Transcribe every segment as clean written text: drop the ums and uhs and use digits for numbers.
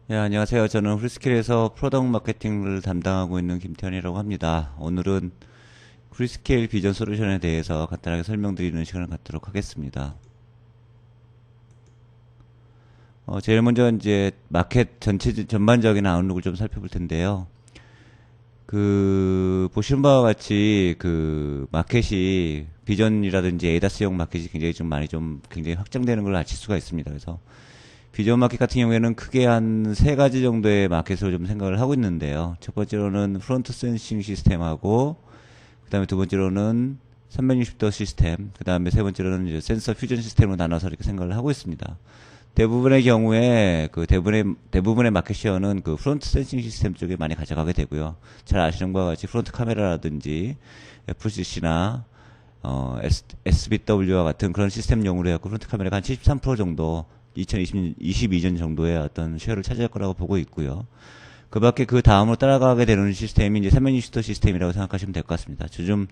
네, 안녕하세요. 저는 프리스케일에서 프로덕트 마케팅을 담당하고 있는 김태현이라고 합니다. 오늘은 프리스케일 비전 솔루션에 대해서 간단하게 설명드리는 시간을 갖도록 하겠습니다. 제일 먼저 이제 마켓 전반적인 아웃룩을 좀 살펴볼 텐데요. 보시는 바와 같이 마켓이 비전이라든지 에이다스용 마켓이 굉장히 확장되는 걸 아실 수가 있습니다. 그래서 비전 마켓 같은 경우에는 크게 한 세 가지 정도의 마켓으로 좀 생각을 하고 있는데요. 첫 번째로는 프론트 센싱 시스템하고, 그 다음에 두 번째로는 360도 시스템, 그 다음에 세 번째로는 이제 센서 퓨전 시스템으로 나눠서 이렇게 생각을 하고 있습니다. 대부분의 경우에 대부분의 마켓 쉐어는 프론트 센싱 시스템 쪽에 많이 가져가게 되고요. 잘 아시는 바와 같이 프론트 카메라라든지 FCC나 SBW와 같은 그런 시스템용으로 해갖고 프론트 카메라가 한 73% 정도 2022년 정도의 어떤 쉐어를 차지할 거라고 보고 있고요. 그 밖에 그 다음으로 따라가게 되는 시스템이 이제 360도 시스템이라고 생각하시면 될 것 같습니다. 요즘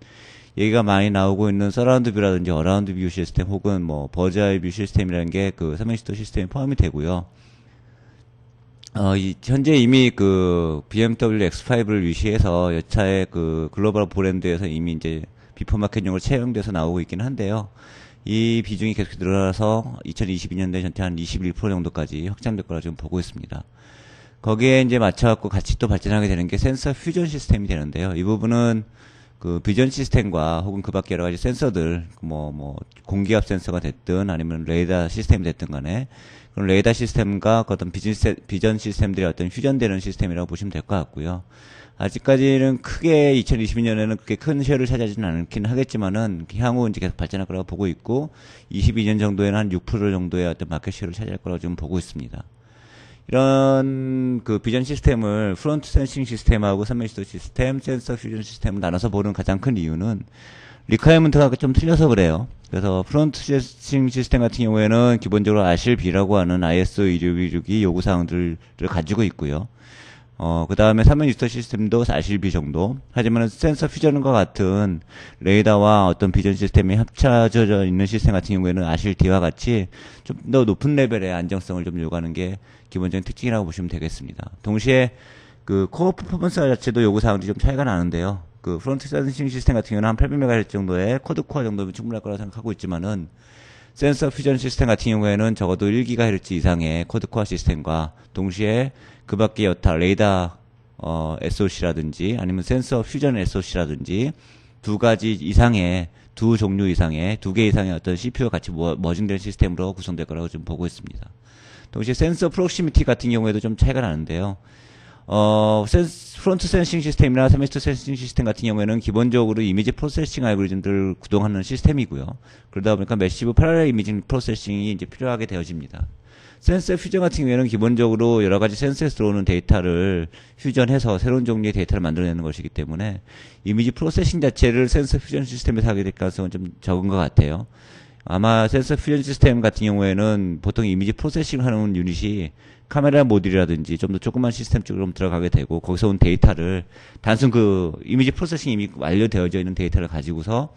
얘기가 많이 나오고 있는 서라운드 뷰라든지 어라운드 뷰 시스템 혹은 뭐 버즈아이 뷰 시스템이라는 게 360도 시스템에 포함이 되고요. 현재 이미 BMW X5를 위시해서 여차의 글로벌 브랜드에서 이미 이제 비포 마켓용으로 채용돼서 나오고 있긴 한데요. 이 비중이 계속 늘어나서 2022년도에 전체 한 21% 정도까지 확장될 거라 지금 보고 있습니다. 거기에 이제 맞춰갖고 같이 또 발전하게 되는 게 센서 퓨전 시스템이 되는데요. 이 부분은 비전 시스템과 혹은 그 밖에 여러 가지 센서들, 공기압 센서가 됐든 아니면 레이더 시스템이 됐든 간에 그런 레이더 시스템과 어떤 비전 시스템들이 어떤 퓨전되는 시스템이라고 보시면 될 것 같고요. 아직까지는 크게 2022년에는 그렇게 큰 쉐어를 차지하지는 않긴 하겠지만은 향후 이제 계속 발전할 거라고 보고 있고 22년 정도에는 한 6% 정도의 어떤 마켓 쉐어를 차지할 거라고 지금 보고 있습니다. 이런 비전 시스템을 프론트 센싱 시스템하고 360도 시스템, 센서 퓨전 시스템을 나눠서 보는 가장 큰 이유는 리퀘어먼트가 좀 틀려서 그래요. 그래서 프론트 센싱 시스템 같은 경우에는 기본적으로 RCB라고 하는 ISO 26262 요구사항들을 가지고 있고요. 그 다음에 360도 시스템도 RCB 정도. 하지만 센서 퓨전과 같은 레이더와 어떤 비전 시스템이 합쳐져 있는 시스템 같은 경우에는 RCD와 같이 좀 더 높은 레벨의 안정성을 좀 요구하는 게 기본적인 특징이라고 보시면 되겠습니다. 동시에 코어 퍼포먼스 자체도 요구사항들이 좀 차이가 나는데요. 프론트 센싱 시스템 같은 경우는 한 800MHz 정도의 쿼드 코어 정도면 충분할 거라고 생각하고 있지만은 센서 퓨전 시스템 같은 경우에는 적어도 1GHz 이상의 쿼드 코어 시스템과 동시에 그 밖에 여타 레이더 SOC라든지 아니면 센서 퓨전 SOC라든지 두 종류 이상의 두 개 이상의 어떤 CPU가 같이 머징된 시스템으로 구성될 거라고 좀 보고 있습니다. 동시에 센서 프록시미티 같은 경우에도 좀 차이가 나는데요. 프론트 센싱 시스템이나 360도 센싱 시스템 같은 경우에는 기본적으로 이미지 프로세싱 알고리즘들을 구동하는 시스템이고요. 그러다 보니까 매시브 패러렐 이미징 프로세싱이 이제 필요하게 되어집니다. 센서 퓨전 같은 경우에는 기본적으로 여러 가지 센서에서 들어오는 데이터를 퓨전해서 새로운 종류의 데이터를 만들어내는 것이기 때문에 이미지 프로세싱 자체를 센서 퓨전 시스템에서 하게 될 가능성은 좀 적은 것 같아요. 아마 센서 퓨전 시스템 같은 경우에는 보통 이미지 프로세싱 하는 유닛이 카메라 모듈이라든지 좀 더 조그만 시스템 쪽으로 들어가게 되고 거기서 온 데이터를 단순 이미지 프로세싱이 이미 완료되어져 있는 데이터를 가지고서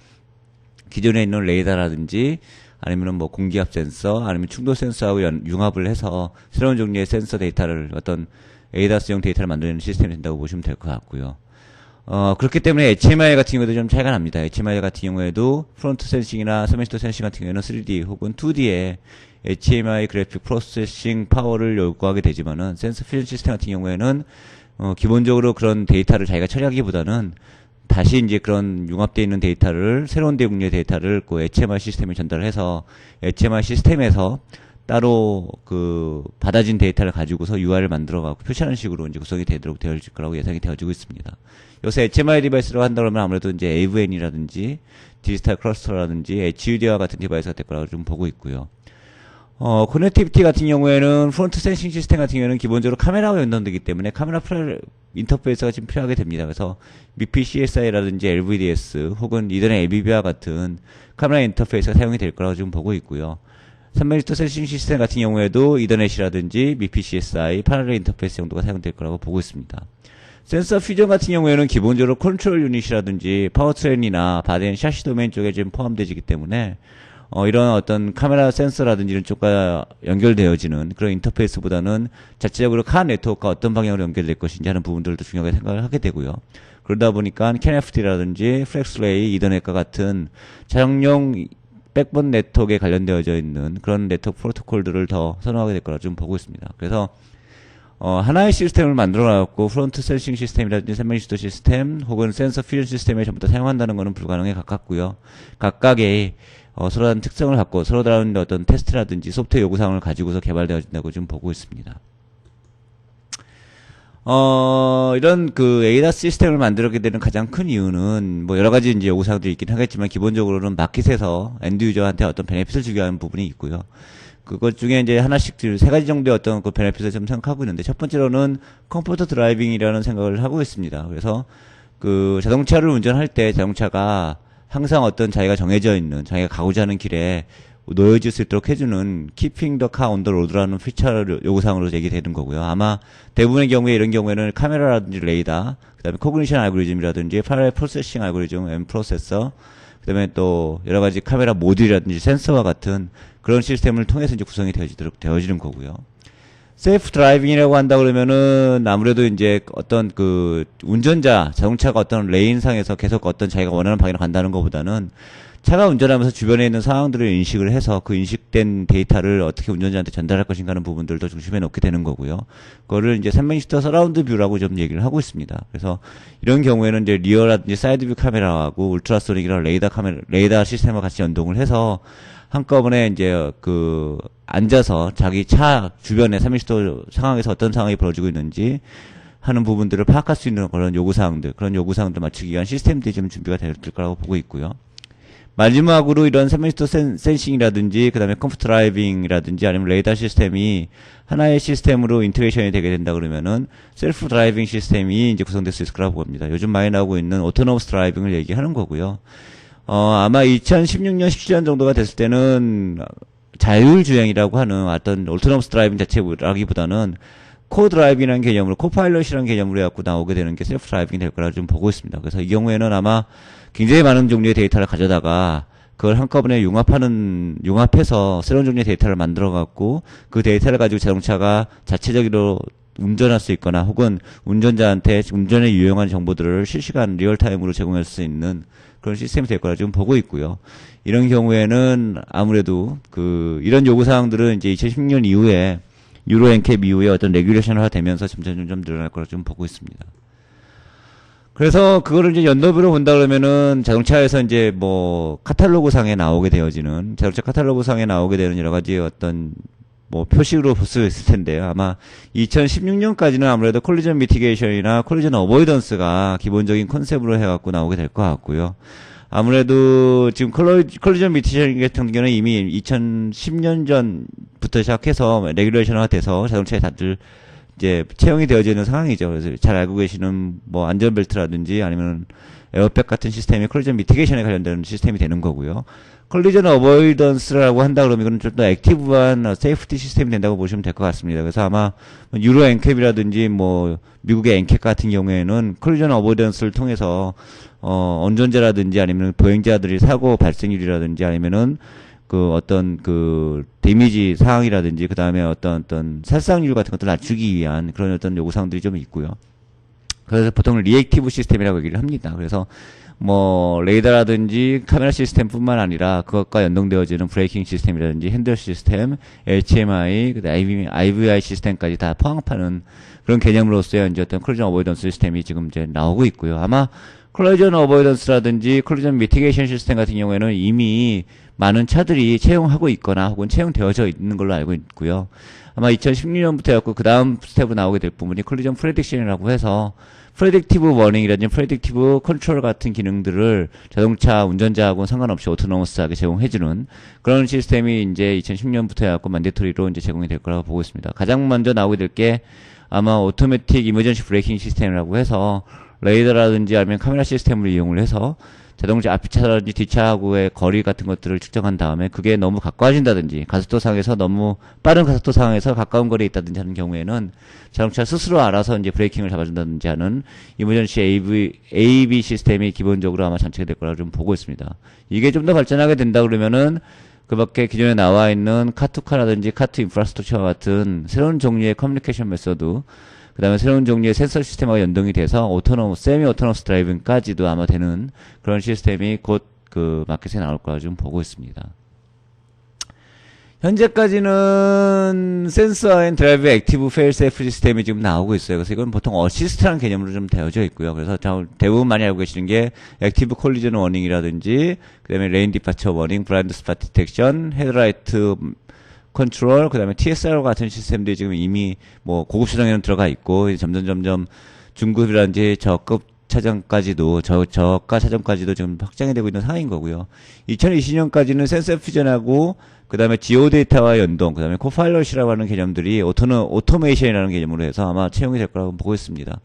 기존에 있는 레이더라든지 아니면 공기압 센서 아니면 충돌 센서하고 융합을 해서 새로운 종류의 센서 데이터를 어떤 에이다스용 데이터를 만드는 시스템이 된다고 보시면 될 것 같고요. 그렇기 때문에 HMI 같은 경우에도 좀 차이가 납니다. HMI 같은 경우에도 프론트 센싱이나 360도 센싱 같은 경우에는 3D 혹은 2D의 HMI 그래픽 프로세싱 파워를 요구하게 되지만은 센서 퓨전 시스템 같은 경우에는 기본적으로 그런 데이터를 자기가 처리하기보다는 다시 이제 그런 융합되어 있는 데이터를 새로운 대용량의 데이터를 HMI 시스템에 전달을 해서 HMI 시스템에서 따로 받아진 데이터를 가지고서 UI를 만들어가고 표시하는 식으로 이제 구성이 되도록 되어질 거라고 예상이 되어지고 있습니다. 요새 HMI 디바이스라고 한다 그러면 아무래도 이제 AVN이라든지 디지털 클러스터라든지 HUD와 같은 디바이스가 될 거라고 좀 보고 있고요. 커넥티비티 같은 경우에는 프론트 센싱 시스템 같은 경우에는 기본적으로 카메라와 연동되기 때문에 카메라 인터페이스가 좀 필요하게 됩니다. 그래서 MIPI CSI라든지 LVDS 혹은 이더넷 ABB와 같은 카메라 인터페이스가 사용이 될 거라고 지금 보고 있고요. 360도 센싱 시스템 같은 경우에도 이더넷이라든지 MIPI CSI, 파랄렐 인터페이스 정도가 사용될 거라고 보고 있습니다. 센서 퓨전 같은 경우에는 기본적으로 컨트롤 유닛이라든지 파워트레인이나 바디앤 샤시 도메인 쪽에 지금 포함되기 때문에 이런 어떤 카메라 센서라든지 이런 쪽과 연결되어지는 그런 인터페이스보다는 자체적으로 카 네트워크가 어떤 방향으로 연결될 것인지 하는 부분들도 중요하게 생각을 하게 되고요. 그러다 보니까 CAN-FT라든지 플렉스레이, 이더넷과 같은 차량용 백본 네트워크에 관련되어져 있는 그런 네트워크 프로토콜들을 더 선호하게 될 거라 좀 보고 있습니다. 그래서 하나의 시스템을 만들어놨고 프론트 센싱 시스템이라든지 샌맨시도 시스템 혹은 센서 퓨전 시스템을 전부 다 사용한다는 것은 불가능에 가깝고요. 각각의 서로 다른 특성을 갖고 서로 다른 어떤 테스트라든지 소프트웨어 요구사항을 가지고서 개발되어진다고 좀 보고 있습니다. 이런 그 ADAS 시스템을 만들게 되는 가장 큰 이유는 뭐 여러 가지 이제 요구사항들이 있긴 하겠지만 기본적으로는 마켓에서 엔드 유저한테 어떤 베네핏을 주기 위한 부분이 있고요. 그것 중에 이제 하나씩 세 가지 정도의 어떤 그 베네핏을 좀 생각하고 있는데 첫 번째로는 컴포트 드라이빙이라는 생각을 하고 있습니다. 그래서 그 자동차를 운전할 때 자동차가 항상 어떤 자기가 정해져 있는 자기가 가고자 하는 길에 놓여질 수 있도록 해주는 Keeping the Car on the Road라는 피처를 요구사항으로 제기되는 거고요. 아마 대부분의 경우에 이런 경우에는 카메라라든지 레이더, 그다음에 코그니션 알고리즘이라든지 파랄 프로세싱 알고리즘, M 프로세서, 그다음에 또 여러 가지 카메라 모듈이라든지 센서와 같은 그런 시스템을 통해서 이제 구성이 되어지는 거고요. 셀프 드라이빙이라고 한다 그러면은 아무래도 이제 어떤 그 운전자, 자동차가 어떤 레인상에서 계속 어떤 자기가 원하는 방향으로 간다는 것보다는 차가 운전하면서 주변에 있는 상황들을 인식을 해서 그 인식된 데이터를 어떻게 운전자한테 전달할 것인가 하는 부분들도 중심에 놓게 되는 거고요. 그거를 이제 360도 서라운드 뷰라고 좀 얘기를 하고 있습니다. 그래서 이런 경우에는 이제 리어라든지 사이드 뷰 카메라하고 울트라소닉이랑 레이더 시스템과 같이 연동을 해서 한꺼번에 이제 그 앉아서 자기 차 주변에 360도 상황에서 어떤 상황이 벌어지고 있는지 하는 부분들을 파악할 수 있는 그런 요구사항들, 그런 요구사항들 맞추기 위한 시스템들이 좀 준비가 될 거라고 보고 있고요. 마지막으로 이런 360도 센싱이라든지 그다음에 컴퓨터 드라이빙이라든지 아니면 레이더 시스템이 하나의 시스템으로 인테그레이션이 되게 된다 그러면은 셀프 드라이빙 시스템이 이제 구성될 수 있을 거라고 봅니다. 요즘 많이 나오고 있는 오토노머스 드라이빙을 얘기하는 거고요. 아마 2016년, 17년 정도가 됐을 때는 자율주행이라고 하는 어떤 오토노머스 드라이빙 자체라기보다는 코-드라이빙이라는 개념으로, 코파일럿이라는 개념으로 해갖고 나오게 되는 게 셀프 드라이빙이 될 거라 좀 보고 있습니다. 그래서 이 경우에는 아마 굉장히 많은 종류의 데이터를 가져다가 그걸 한꺼번에 융합해서 새로운 종류의 데이터를 만들어갖고 그 데이터를 가지고 자동차가 자체적으로 운전할 수 있거나 혹은 운전자한테 운전에 유용한 정보들을 실시간 리얼타임으로 제공할 수 있는 그런 시스템이 될 거라 좀 보고 있고요. 이런 경우에는 아무래도 이런 요구사항들은 이제 2016년 이후에 유로 엔캡 이후에 어떤 레귤레이션화 되면서 점점 늘어날 거라 좀 보고 있습니다. 그래서 그거를 이제 연도별로 본다 그러면은 자동차에서 이제 뭐 카탈로그 상에 나오게 되어지는 자동차 카탈로그 상에 나오게 되는 여러 가지 어떤 뭐 표식으로 볼 수 있을 텐데요. 아마 2016년까지는 아무래도 콜리전 미티게이션이나 콜리전 어보이던스가 기본적인 컨셉으로 해갖고 나오게 될 것 같고요. 아무래도 지금 콜리전 미티게이션 같은 경우는 이미 2010년 전부터 시작해서 레귤레이션화 돼서 자동차에 다들 이제 채용이 되어지는 상황이죠. 그래서 잘 알고 계시는 뭐 안전벨트라든지 아니면 에어백 같은 시스템이 콜리전 미티게이션에 관련되는 시스템이 되는 거고요. 콜리전 어보이던스라고 한다 그러면 이건 좀 더 액티브한 세이프티 시스템이 된다고 보시면 될 것 같습니다. 그래서 아마 유로 엔캡이라든지 뭐 미국의 엔캡 같은 경우에는 콜리전 어보이던스를 통해서 운전자라든지 아니면 보행자들이 사고 발생률이라든지 아니면은 어떤 데미지 상황이라든지 그 다음에 어떤 살상률 같은 것들을 낮추기 위한 그런 어떤 요구사항들이 좀 있고요. 그래서 보통 리액티브 시스템이라고 얘기를 합니다. 그래서 뭐 레이더라든지 카메라 시스템뿐만 아니라 그것과 연동되어지는 브레이킹 시스템이라든지 핸들 시스템, HMI, 그다음에 IVI 시스템까지 다 포함하는 그런 개념으로서의 이제 어떤 콜리전 어보이던스 시스템이 지금 이제 나오고 있고요. 아마 콜리전 어보이던스라든지 콜리전 미티게이션 시스템 같은 경우에는 이미 많은 차들이 채용하고 있거나 혹은 채용되어져 있는 걸로 알고 있고요. 아마 2016년부터 해갖고 그 다음 스텝으로 나오게 될 부분이 콜리전 프레딕션이라고 해서 프레딕티브 워닝이라든지 프레딕티브 컨트롤 같은 기능들을 자동차 운전자하고는 상관없이 오토노머스하게 제공해주는 그런 시스템이 이제 2010년부터 해갖고 만데토리로 이제 제공이 될 거라고 보고 있습니다. 가장 먼저 나오게 될 게 아마 오토매틱 이머전시 브레이킹 시스템이라고 해서 레이더라든지 아니면 카메라 시스템을 이용을 해서 자동차 앞차라든지 뒷차하고의 거리 같은 것들을 측정한 다음에 그게 너무 가까워진다든지 가속도상에서 너무 빠른 가속도 상황에서 가까운 거리에 있다든지 하는 경우에는 자동차 스스로 알아서 이제 브레이킹을 잡아준다든지 하는 이머전시 AEB 시스템이 기본적으로 아마 장치가 될 거라고 좀 보고 있습니다. 이게 좀 더 발전하게 된다 그러면은 그 밖에 기존에 나와 있는 카투카라든지 카투 인프라스트럭처와 같은 새로운 종류의 커뮤니케이션 메소드, 그 다음에 새로운 종류의 센서 시스템과 연동이 돼서 세미 오토노머스 드라이빙까지도 아마 되는 그런 시스템이 곧 그 마켓에 나올 거라 좀 보고 있습니다. 현재까지는 센서 앤 드라이브 액티브 페일 세이프 시스템이 지금 나오고 있어요. 그래서 이건 보통 어시스트라는 개념으로 좀 되어져 있고요. 그래서 대부분 많이 알고 계시는 게 액티브 콜리전 워닝이라든지, 그 다음에 레인 디파처 워닝, 블라인드 스팟 디텍션, 헤드라이트 컨트롤, 그 다음에 TSR 같은 시스템들이 지금 이미 뭐 고급 시장에는 들어가 있고, 점점 중급이라든지 저급 차종까지도, 저가 차종까지도 지금 확장이 되고 있는 상황인 거고요. 2020년까지는 센서 퓨전하고, 그 다음에 지오 데이터와 연동, 그 다음에 코파일럿이라고 하는 개념들이 오토메이션이라는 개념으로 해서 아마 채용이 될 거라고 보고 있습니다.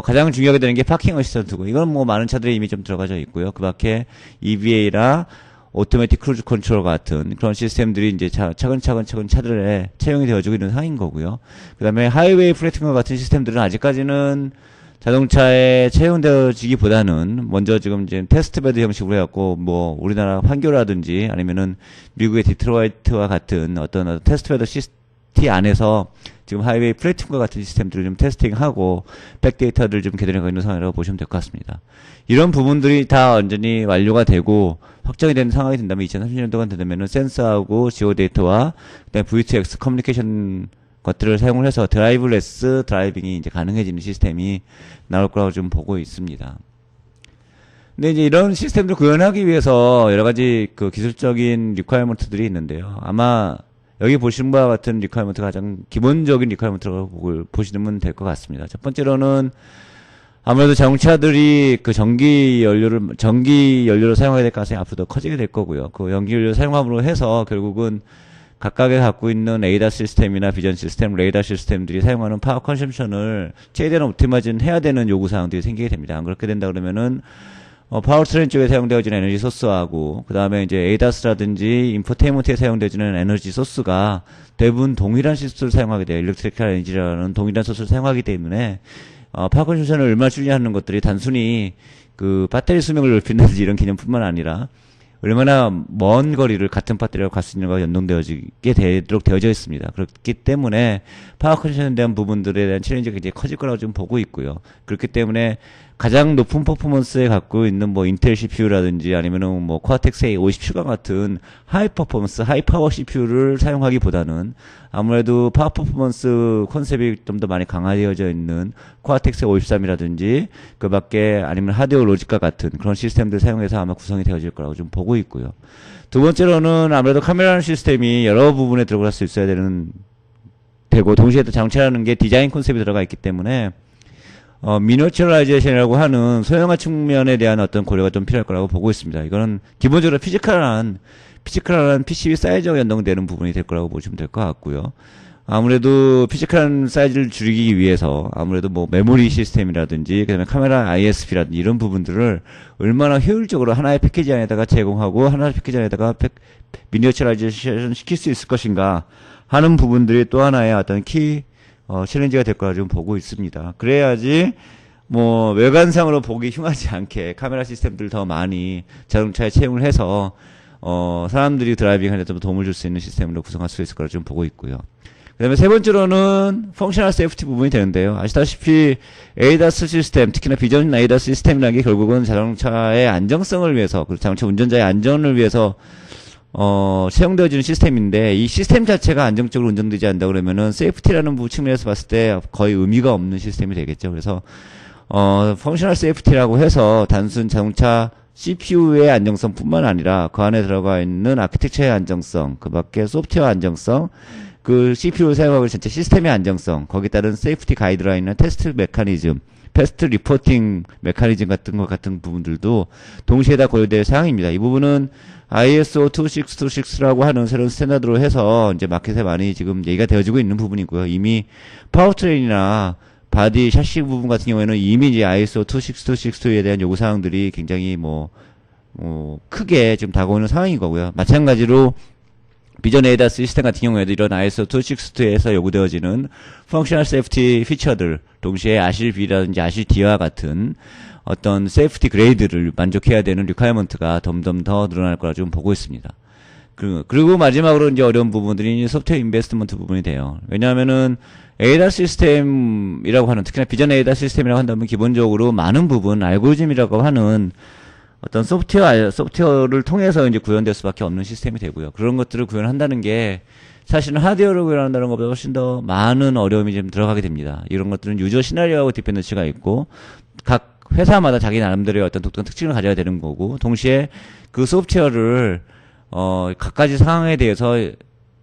가장 중요하게 되는 게 파킹 어시스턴트고, 이건 뭐 많은 차들이 이미 좀 들어가져 있고요. 그 밖에 EVA나 오토매틱 크루즈 컨트롤 같은 그런 시스템들이 이제 차근차근 차들에 채용이 되어지고 있는 상황인 거고요. 그 다음에 하이웨이 플래팅과 같은 시스템들은 아직까지는 자동차에 채용되어지기보다는 먼저 지금 이제 테스트베드 형식으로 해갖고 뭐 우리나라 판교라든지 아니면은 미국의 디트로이트와 같은 어떤 테스트베드 시티 안에서 지금 하이웨이 플래팅과 같은 시스템들을 좀 테스팅하고 백데이터를 좀 개선해가고 있는 상황이라고 보시면 될 것 같습니다. 이런 부분들이 다 완전히 완료가 되고 확정이 되는 상황이 된다면 2030년도가 된다면은 센서하고 지오 데이터와 그다음에 V2X 커뮤니케이션 것들을 사용을 해서 드라이브레스 드라이빙이 이제 가능해지는 시스템이 나올 거라고 좀 보고 있습니다. 근데 이제 이런 시스템들을 구현하기 위해서 여러 가지 그 기술적인 리퀘어먼트들이 있는데요. 아마 여기 보시는 바와 같은 리퀘어먼트가 가장 기본적인 리퀘어먼트라고 보시면 될 것 같습니다. 첫 번째로는 아무래도 자동차들이 그 전기 연료를 사용하게 될 가능성이 앞으로 더 커지게 될 거고요. 그 전기 연료 사용함으로 해서 결국은 각각의 갖고 있는 에이다스 시스템이나 비전 시스템, 레이더 시스템들이 사용하는 파워 컨섬션을 최대한 옵티마이징 해야 되는 요구사항들이 생기게 됩니다. 안 그렇게 된다 그러면은, 파워트레인 쪽에 사용되어지는 에너지 소스하고, 그 다음에 이제 에이다스라든지 인포테인먼트에 사용되어지는 에너지 소스가 대부분 동일한 시스템을 사용하게 돼요. 일렉트리컬 에너지라는 동일한 소스를 사용하기 때문에, 파워 컨섬션을 얼마 줄이하는 것들이 단순히 그 배터리 수명을 넓힌다든지 이런 개념뿐만 아니라, 얼마나 먼 거리를 같은 배터리로 갈 수 있는 것과 연동되어지게 되도록 되어져 있습니다. 그렇기 때문에 파워 컨디션에 대한 부분들에 대한 챌린지가 굉장히 커질 거라고 좀 보고 있고요. 그렇기 때문에 가장 높은 퍼포먼스에 갖고 있는 뭐 인텔 CPU라든지 아니면은 뭐 코아텍스 A57과 같은 하이 퍼포먼스, 하이 파워 CPU를 사용하기보다는 아무래도 파워 퍼포먼스 컨셉이 좀 더 많이 강화되어져 있는 코아텍스 53이라든지 그 밖에 아니면 하드웨어 로직과 같은 그런 시스템들 사용해서 아마 구성이 되어질 거라고 좀 보고 있고요. 두 번째로는 아무래도 카메라라는 시스템이 여러 부분에 들어갈 수 있어야 되고 동시에 또 자동차라는 게 디자인 컨셉이 들어가 있기 때문에 미니어처라이제이션이라고 하는 소형화 측면에 대한 어떤 고려가 좀 필요할 거라고 보고 있습니다. 이거는 기본적으로 피지컬한 PCB 사이즈와 연동되는 부분이 될 거라고 보시면 될 것 같고요. 아무래도 피지컬한 사이즈를 줄이기 위해서 아무래도 뭐 메모리 시스템이라든지 그다음에 카메라 ISP라든지 이런 부분들을 얼마나 효율적으로 하나의 패키지 안에다가 제공하고 하나의 패키지 안에다가 미니어처라이제이션 시킬 수 있을 것인가 하는 부분들이 또 하나의 어떤 챌린지가 될 거라 좀 보고 있습니다. 그래야지 뭐 외관상으로 보기 흉하지 않게 카메라 시스템들을 더 많이 자동차에 채용을 해서 사람들이 드라이빙 하는 데 좀 도움을 줄 수 있는 시스템으로 구성할 수 있을 거라 좀 보고 있고요. 그 다음에 세 번째로는 펑셔널 세이프티 부분이 되는데요. 아시다시피 에이다스 시스템, 특히나 비전 에이다스 시스템이라는 게 결국은 자동차의 안정성을 위해서, 그리고 자동차 운전자의 안전을 위해서 채용되어지는 시스템인데 이 시스템 자체가 안정적으로 운전되지 않는다 그러면은 세이프티라는 측면에서 봤을 때 거의 의미가 없는 시스템이 되겠죠. 그래서 펑셔널 세이프티라고 해서 단순 자동차 CPU의 안정성뿐만 아니라 그 안에 들어가 있는 아키텍처의 안정성, 그 밖에 소프트웨어 안정성, 그 CPU를 사용하고 있는 전체 시스템의 안정성, 거기에 따른 세이프티 가이드라인이나 테스트 메커니즘, 패스트 리포팅 메커니즘 같은 부분들도 동시에 다 고려될 사항입니다. 이 부분은 ISO 2626라고 하는 새로운 스탠다드로 해서 이제 마켓에 많이 지금 얘기가 되어지고 있는 부분이고요. 이미 파워트레인이나 바디 샤시 부분 같은 경우에는 이미 이제 ISO 26262에 대한 요구사항들이 굉장히 크게 지금 다가오는 상황인 거고요. 마찬가지로 비전 에이다스 시스템 같은 경우에도 이런 ISO 262에서 요구되어지는 펑셔널 세이프티 피처들, 동시에 아실 B라든지 아실 D와 같은 어떤 세이프티 그레이드를 만족해야 되는 리퀘어먼트가 점점 더 늘어날 거라 좀 보고 있습니다. 그리고 마지막으로 이제 어려운 부분들이 이제 소프트웨어 인베스트먼트 부분이 돼요. 왜냐하면은 에이다 시스템이라고 하는, 특히나 비전 에이다 시스템이라고 한다면 기본적으로 많은 부분 알고리즘이라고 하는 어떤 소프트웨어를 통해서 이제 구현될 수밖에 없는 시스템이 되고요. 그런 것들을 구현한다는 게 사실은 하드웨어를 구현한다는 것보다 훨씬 더 많은 어려움이 좀 들어가게 됩니다. 이런 것들은 유저 시나리오하고 디펜던시가 있고 각 회사마다 자기 나름대로의 어떤 독특한 특징을 가져야 되는 거고, 동시에 그 소프트웨어를 각가지 상황에 대해서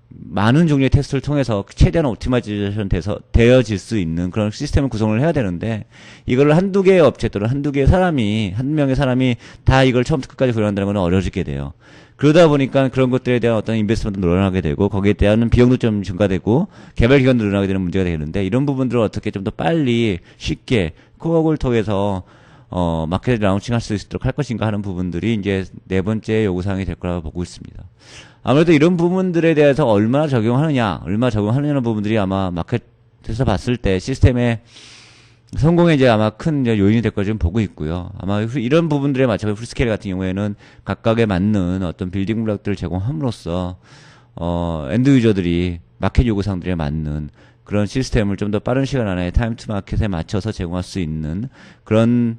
많은 종류의 테스트를 통해서 최대한 옵티마이제이션 되어질 수 있는 그런 시스템을 구성을 해야 되는데, 이걸 한두 개의 업체 또는 한두 개의 사람이, 한 명의 사람이 다 이걸 처음부터 끝까지 구현한다는 건 어려워지게 돼요. 그러다 보니까 그런 것들에 대한 어떤 인베스트먼트도 늘어나게 되고, 거기에 대한 비용도 좀 증가되고, 개발 기간도 늘어나게 되는 문제가 되는데, 이런 부분들을 어떻게 좀 더 빨리 쉽게 코어를 통해서 마켓 라운칭 할 수 있도록 할 것인가 하는 부분들이 이제 네 번째 요구사항이 될 거라고 보고 있습니다. 아무래도 이런 부분들에 대해서 얼마나 적용하느냐는 부분들이 아마 마켓에서 봤을 때 시스템의 성공에 이제 아마 큰 이제 요인이 될 거라 지금 보고 있고요. 아마 이런 부분들에 맞춰서 프리스케일 같은 경우에는 각각에 맞는 어떤 빌딩 블록들을 제공함으로써 엔드 유저들이 마켓 요구사항들에 맞는 그런 시스템을 좀 더 빠른 시간 안에 타임 투 마켓에 맞춰서 제공할 수 있는 그런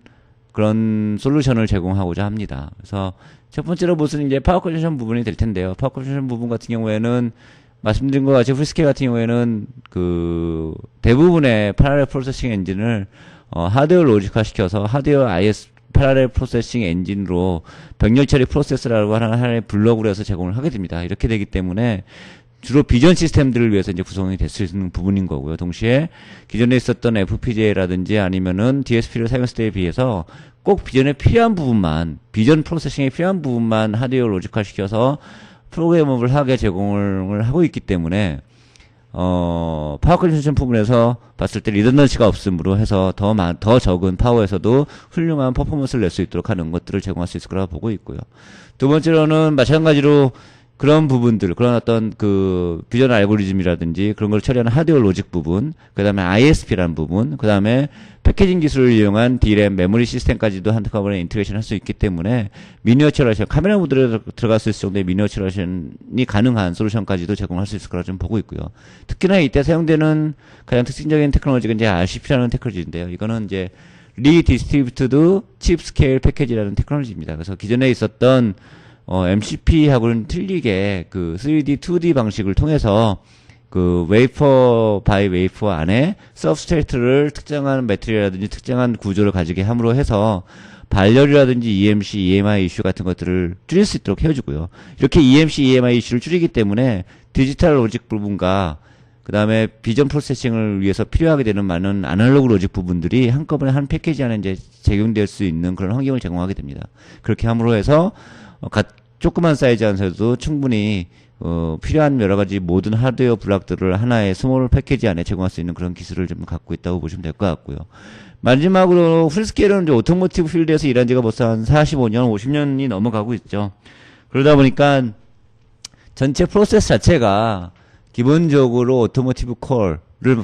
솔루션을 제공하고자 합니다. 그래서 첫 번째로 보시는 이제 파워 컨저션 부분이 될 텐데요. 파워 컨저션 부분 같은 경우에는 말씀드린 것 같이 프리스케일 같은 경우에는 그 대부분의 패러렐 프로세싱 엔진을 하드웨어 로직화 시켜서 하드웨어 IS 패러렐 프로세싱 엔진으로 병렬 처리 프로세스라고 하는 하나의 블록으로 해서 제공을 하게 됩니다. 이렇게 되기 때문에 주로 비전 시스템들을 위해서 이제 구성이 될 수 있는 부분인 거고요. 동시에 기존에 있었던 FPGA라든지 아니면은 DSP를 사용했을 때에 비해서 꼭 비전에 필요한 부분만, 비전 프로세싱에 필요한 부분만 하드웨어 로직화 시켜서 프로그래머블 하게 제공을 하고 있기 때문에 파워 컨저션 부분에서 봤을 때 리던던시가 없으므로 해서 더 적은 파워에서도 훌륭한 퍼포먼스를 낼 수 있도록 하는 것들을 제공할 수 있을 거라고 보고 있고요. 두 번째로는 마찬가지로 그런 부분들, 그런 어떤 그 비전 알고리즘이라든지 그런 걸 처리하는 하드웨어 로직 부분, 그 다음에 ISP라는 부분, 그 다음에 패키징 기술을 이용한 D램, 메모리 시스템까지도 한꺼번에 인테그레이션 할 수 있기 때문에 미니어처레이션, 카메라 모드에 들어갈 수 있을 정도의 미니어처레이션이 가능한 솔루션까지도 제공할 수 있을 거라 좀 보고 있고요. 특히나 이때 사용되는 가장 특징적인 테크놀로지가 이제 RCP라는 테크놀로지인데요. 이거는 이제 리디스트리뷰티드 칩 스케일 패키지라는 테크놀로지입니다. 그래서 기존에 있었던 MCP하고는 틀리게 그 3D, 2D 방식을 통해서 그 웨이퍼 바이 웨이퍼 안에 서브스트레이트를 특정한 매트리얼이라든지 특정한 구조를 가지게 함으로 해서 발열이라든지 EMC, EMI 이슈 같은 것들을 줄일 수 있도록 해주고요. 이렇게 EMC, EMI 이슈를 줄이기 때문에 디지털 로직 부분과 그 다음에 비전 프로세싱을 위해서 필요하게 되는 많은 아날로그 로직 부분들이 한꺼번에 한 패키지 안에 이제 적용될 수 있는 그런 환경을 제공하게 됩니다. 그렇게 함으로 해서 조그만 사이즈 안에서도 충분히 필요한 여러 가지 모든 하드웨어 블록들을 하나의 스몰 패키지 안에 제공할 수 있는 그런 기술을 좀 갖고 있다고 보시면 될 것 같고요. 마지막으로 풀스케일은 이제 오토모티브 필드에서 일한 지가 벌써 한 45년, 50년이 넘어가고 있죠. 그러다 보니까 전체 프로세스 자체가 기본적으로 오토모티브 콜을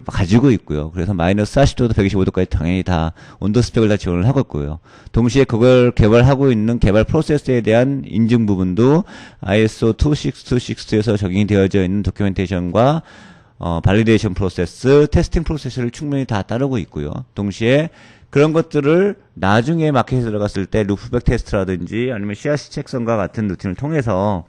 가지고 있고요. 그래서 마이너스 40도부터 125도까지 당연히 다 온도 스펙을 다 지원을 하고 있고요. 동시에 그걸 개발하고 있는 개발 프로세스에 대한 인증 부분도 ISO 26262에서 적용이 되어져 있는 도큐멘테이션과 발리데이션 프로세스, 테스팅 프로세스를 충분히 다 따르고 있고요. 동시에 그런 것들을 나중에 마켓에 들어갔을 때 루프백 테스트라든지 아니면 CRC 책선과 같은 루틴을 통해서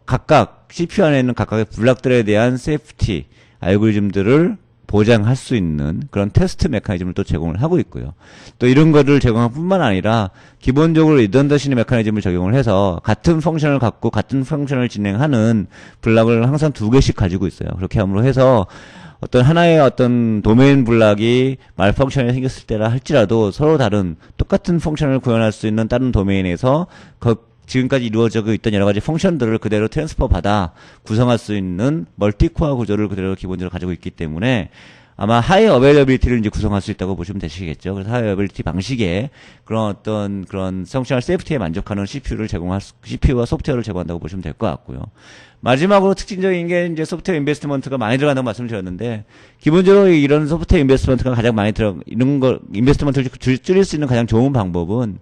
각각 CPU 안에 있는 각각의 블록들에 대한 세이프티 알고리즘들을 보장할 수 있는 그런 테스트 메커니즘을 또 제공을 하고 있고요. 또 이런 거를 제공할 뿐만 아니라 기본적으로 리던던시 메커니즘을 적용을 해서 같은 펑션을 갖고 같은 펑션을 진행하는 블록을 항상 2개씩 가지고 있어요. 그렇게 함으로 해서 어떤 하나의 어떤 도메인 블록이 말 펑션이 생겼을 때라 할지라도 서로 다른 똑같은 펑션을 구현할 수 있는 다른 도메인에서 지금까지 이루어져 있던 여러 가지 펑션들을 그대로 트랜스퍼 받아 구성할 수 있는 멀티코어 구조를 그대로 기본적으로 가지고 있기 때문에 아마 하이 어베일러빌리티를 이제 구성할 수 있다고 보시면 되시겠죠. 그래서 하이 어베일러빌리티 방식의 그런 어떤 그런 펑셔널 세이프티에 만족하는 CPU와 소프트웨어를 제공한다고 보시면 될 것 같고요. 마지막으로 특징적인 게 이제 소프트웨어 인베스트먼트가 많이 들어간다고 말씀드렸는데, 기본적으로 이런 소프트웨어 인베스트먼트가 가장 많이 이런 걸 인베스트먼트를 줄일 수 있는 가장 좋은 방법은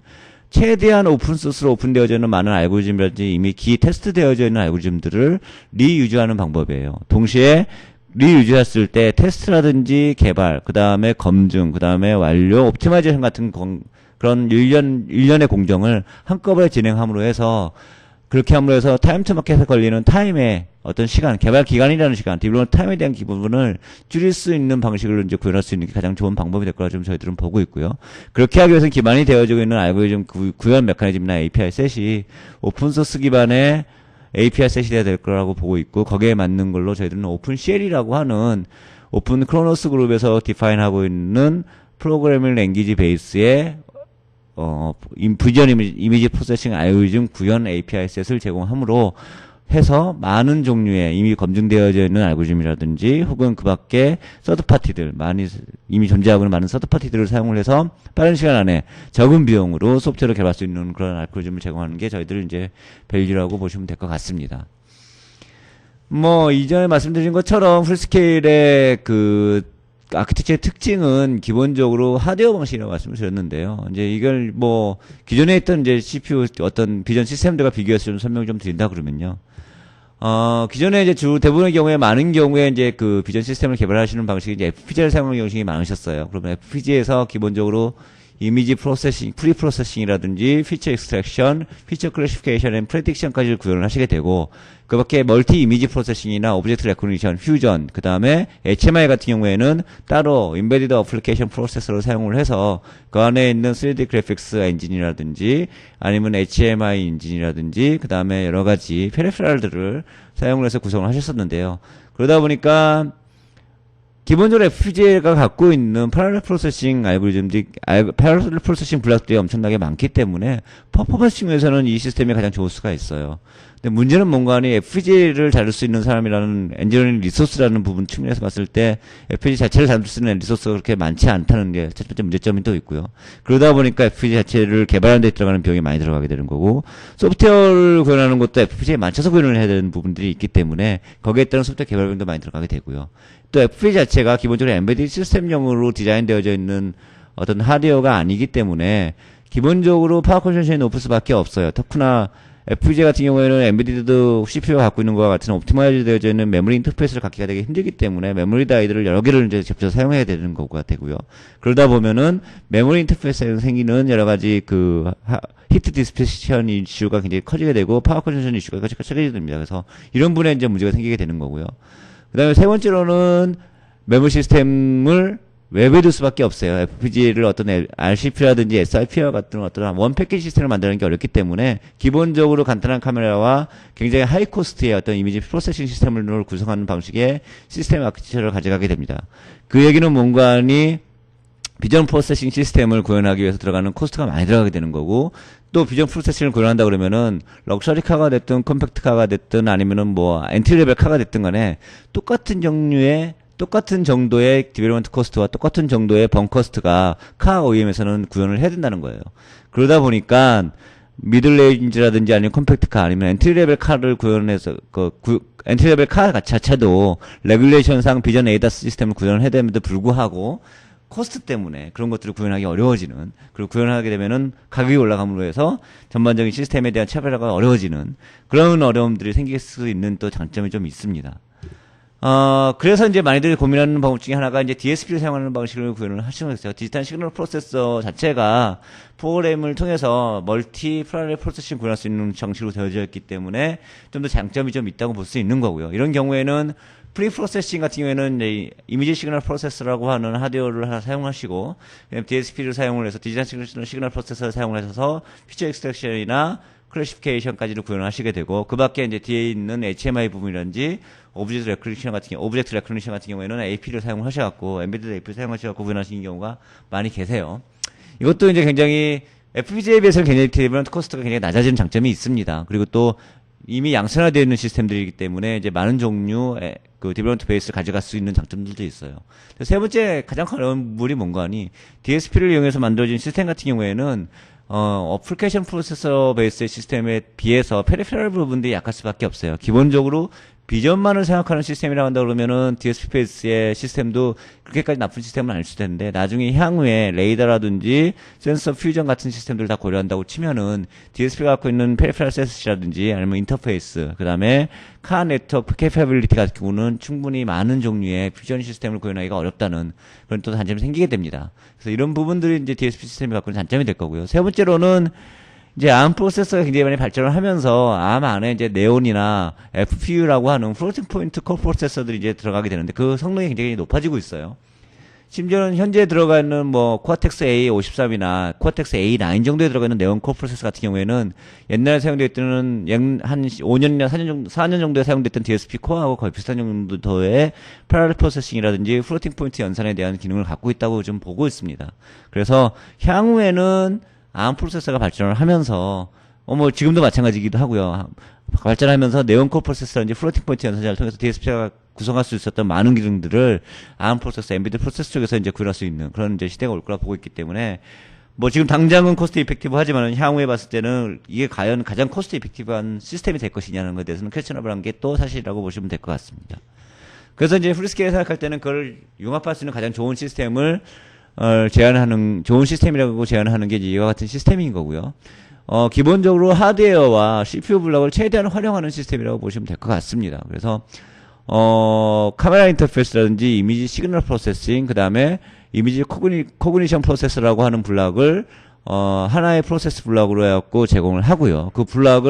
최대한 오픈소스로 오픈되어져 있는 많은 알고리즘이라든지 이미 기 테스트되어져 있는 알고리즘들을 리유즈하는 방법이에요. 동시에 리유즈했을 때 테스트라든지 개발, 그 다음에 검증, 그 다음에 완료, 옵티마이제이션 같은 그런 일련의 공정을 한꺼번에 진행함으로 해서 그렇게 함으로 해서 타임 투 마켓에 걸리는 타임의 어떤 시간, 개발 기간이라는 시간, 디벨롭먼트 타임에 대한 부분을 줄일 수 있는 방식으로 이제 구현할 수 있는 게 가장 좋은 방법이 될 거라 좀 저희들은 보고 있고요. 그렇게 하기 위해서는 기반이 되어지고 있는 알고리즘 구현 메커니즘이나 API 셋이 오픈소스 기반의 API 셋이 돼야 될 거라고 보고 있고, 거기에 맞는 걸로 저희들은 오픈CL이라고 하는 오픈 크로노스 그룹에서 디파인하고 있는 프로그래밍 랭귀지 베이스의 비전 이미지 프로세싱 알고리즘 구현 API 셋을 제공함으로 해서 많은 종류의 이미 검증되어져 있는 알고리즘이라든지 혹은 그 밖에 서드파티들, 이미 존재하고 있는 많은 서드파티들을 사용을 해서 빠른 시간 안에 적은 비용으로 소프트웨어를 개발할 수 있는 그런 알고리즘을 제공하는 게 저희들 이제 밸류라고 보시면 될 것 같습니다. 뭐, 이전에 말씀드린 것처럼 풀스케일의 그 아키텍처의 특징은 기본적으로 하드웨어 방식이라고 말씀을 드렸는데요. 이제 이걸 뭐 기존에 있던 이제 CPU 어떤 비전 시스템들과 비교해서 좀 설명을 좀 드린다 그러면요. 기존에 이제 대부분의 경우에 많은 경우에 이제 그 비전 시스템을 개발하시는 방식이 이제 FPGA를 사용하는 경우가 많으셨어요. 그러면 FPGA에서 기본적으로 이미지 프로세싱, 프리 프로세싱이라든지 피처 익스트랙션, 피처 클래시피케이션 앤 프레딕션까지 구현을 하시게 되고, 그 밖에 멀티 이미지 프로세싱이나 오브젝트 레코니션, 퓨전, 그 다음에 HMI 같은 경우에는 따로 인베디드 어플리케이션 프로세서를 사용을 해서 그 안에 있는 3D 그래픽스 엔진이라든지 아니면 HMI 엔진이라든지 그 다음에 여러 가지 페리페랄들을 사용을 해서 구성을 하셨었는데요. 그러다 보니까 기본적으로 FPGA가 갖고 있는 패러럴 프로세싱 패러럴 프로세싱 블록들이 엄청나게 많기 때문에 퍼포먼스 측면에서는 이 시스템이 가장 좋을 수가 있어요. 근데 문제는 뭔가 하니 FPGA를 다룰 수 있는 사람이라는 엔지니어링 리소스라는 부분 측면에서 봤을 때 FPGA 자체를 다룰 수 있는 리소스가 그렇게 많지 않다는 게 첫 번째 문제점이 또 있고요. 그러다 보니까 FPGA 자체를 개발하는 데 들어가는 비용이 많이 들어가게 되는 거고, 소프트웨어를 구현하는 것도 FPGA에 맞춰서 구현을 해야 되는 부분들이 있기 때문에 거기에 따른 소프트웨어 개발 비용도 많이 들어가게 되고요. 또 FPGA 자체가 기본적으로 엔베디드 시스템용으로 디자인되어져 있는 어떤 하드웨어가 아니기 때문에 기본적으로 파워 컨션션이 높을 수밖에 없어요. 특히나 FPGA 같은 경우에는 엔베디드 CPU가 갖고 있는 것과 같은 옵티마이즈 되어져 있는 메모리 인터페이스를 갖기가 되게 힘들기 때문에 메모리 다이들을 여러 개를 이제 접해서 사용해야 되는 거가 되고요. 그러다 보면은 메모리 인터페이스에서 생기는 여러 가지 히트 디스패션 이슈가 굉장히 커지게 되고 파워 컨션션 이슈가 커지게 됩니다. 그래서 이런 분야에 이제 문제가 생기게 되는 거고요. 그 다음에 세 번째로는 메모리 시스템을 웹에 둘 수밖에 없어요. FPGA를 어떤 RCP라든지 SIP와 같은 어떤 원 패키지 시스템을 만드는 게 어렵기 때문에 기본적으로 간단한 카메라와 굉장히 하이 코스트의 어떤 이미지 프로세싱 시스템을 구성하는 방식의 시스템 아키텍처를 가져가게 됩니다. 그 얘기는 뭔가 하니 비전 프로세싱 시스템을 구현하기 위해서 들어가는 코스트가 많이 들어가게 되는 거고, 또 비전 프로세싱을 구현한다 그러면은 럭셔리 카가 됐든 컴팩트 카가 됐든 아니면은 뭐 엔트리 레벨 카가 됐든 간에 똑같은 정도의 디벨롭먼트 코스트와 똑같은 정도의 벙커스트가 카 OEM에서는 구현을 해야 된다는 거예요. 그러다 보니까 미들 레인지라든지 아니면 컴팩트 카 아니면 엔트리 레벨 카를 구현해서 엔트리 레벨 카 자체도 레귤레이션상 비전 에이다스 시스템을 구현을 해야 됨에도 불구하고 코스트 때문에 그런 것들을 구현하기 어려워지는, 그리고 구현하게 되면은 가격이 올라감으로 해서 전반적인 시스템에 대한 차별화가 어려워지는 그런 어려움들이 생길 수 있는 또 장점이 좀 있습니다. 그래서 이제 많이들 고민하는 방법 중에 하나가 이제 DSP를 사용하는 방식을 구현을 하시는 거죠. 디지털 시그널 프로세서 자체가 프로그램을 통해서 멀티 패러럴 프로세싱 구현할 수 있는 방식으로 되어져 있기 때문에 좀 더 장점이 좀 있다고 볼 수 있는 거고요. 이런 경우에는 프리 프로세싱 같은 경우에는 이미지 시그널 프로세서라고 하는 하드웨어를 하나 사용하시고 DSP를 사용을 해서 디지털 시그널 프로세서를 사용을 해서 피처 익스트랙션이나 클래시피케이션까지도 구현을 하시게 되고, 그 밖에 이제 뒤에 있는 HMI 부분이라든지 오브젝트 레코니션 같은 경우에는 AP를 사용을 하셔갖고 엔베디드 AP를 사용하셔갖고 구현하시는 경우가 많이 계세요. 이것도 이제 굉장히 FPGA에 비해서는 굉장히 디벨롭먼트 코스트가 굉장히 낮아지는 장점이 있습니다. 그리고 또 이미 양산화되어 있는 시스템들이기 때문에 이제 많은 종류의 그 디벨롭먼트 베이스를 가져갈 수 있는 장점들도 있어요. 세 번째 가장 어려운 부분이 뭔가 하니 DSP를 이용해서 만들어진 시스템 같은 경우에는 어플리케이션 프로세서 베이스의 시스템에 비해서 페리페럴 부분들이 약할 수밖에 없어요. 기본적으로 비전만을 생각하는 시스템이라고 한다 그러면은 DSP 베이스의 시스템도 그렇게까지 나쁜 시스템은 아닐 수도 있는데, 나중에 향후에 레이더라든지 센서 퓨전 같은 시스템들 다 고려한다고 치면은 DSP가 갖고 있는 페리페럴 세스라든지 아니면 인터페이스, 그 다음에 카 네트워크 캐퍼빌리티 같은 경우는 충분히 많은 종류의 퓨전 시스템을 구현하기가 어렵다는 그런 또 단점이 생기게 됩니다. 그래서 이런 부분들이 이제 DSP 시스템이 갖고 있는 단점이 될 거고요. 세 번째로는 이제 ARM 프로세서가 굉장히 많이 발전을 하면서 ARM 안에 이제 네온이나 FPU라고 하는 플로팅 포인트 코 프로세서들이 이제 들어가게 되는데, 그 성능이 굉장히 높아지고 있어요. 심지어는 현재 들어가 있는 뭐 코어텍스 A53이나 코어텍스 A9 정도에 들어가 있는 네온 코 프로세서 같은 경우에는 옛날에 사용됐던 한 5년이나 4년 정도에 사용됐던 DSP 코어하고 거의 비슷한 정도의 패러럴 프로세싱이라든지 플로팅 포인트 연산에 대한 기능을 갖고 있다고 좀 보고 있습니다. 그래서 향후에는 ARM 프로세서가 발전을 하면서 뭐 지금도 마찬가지이기도 하고요. 발전하면서 네온 코어 프로세서라든지 플로팅 포인트 연산자를 통해서 DSP가 구성할 수 있었던 많은 기능들을 ARM 프로세서, 엔비디아 프로세서 쪽에서 이제 구현할 수 있는 그런 이제 시대가 올 거라 보고 있기 때문에, 뭐 지금 당장은 코스트 이펙티브 하지만 향후에 봤을 때는 이게 과연 가장 코스트 이펙티브한 시스템이 될 것이냐는 것에 대해서는 퀘스천어블한 게 또 사실이라고 보시면 될 것 같습니다. 그래서 이제 프리스케일 생각할 때는 그걸 융합할 수 있는 가장 좋은 시스템을 제안하는, 좋은 시스템이라고 제안하는 게 이와 같은 시스템인 거고요. 기본적으로 하드웨어와 CPU 블록을 최대한 활용하는 시스템이라고 보시면 될 것 같습니다. 그래서 카메라 인터페이스라든지 이미지 시그널 프로세싱, 그 다음에 이미지 코그니션 프로세서라고 하는 블록을 하나의 프로세스 블록으로 해갖고 제공을 하고요. 그 블록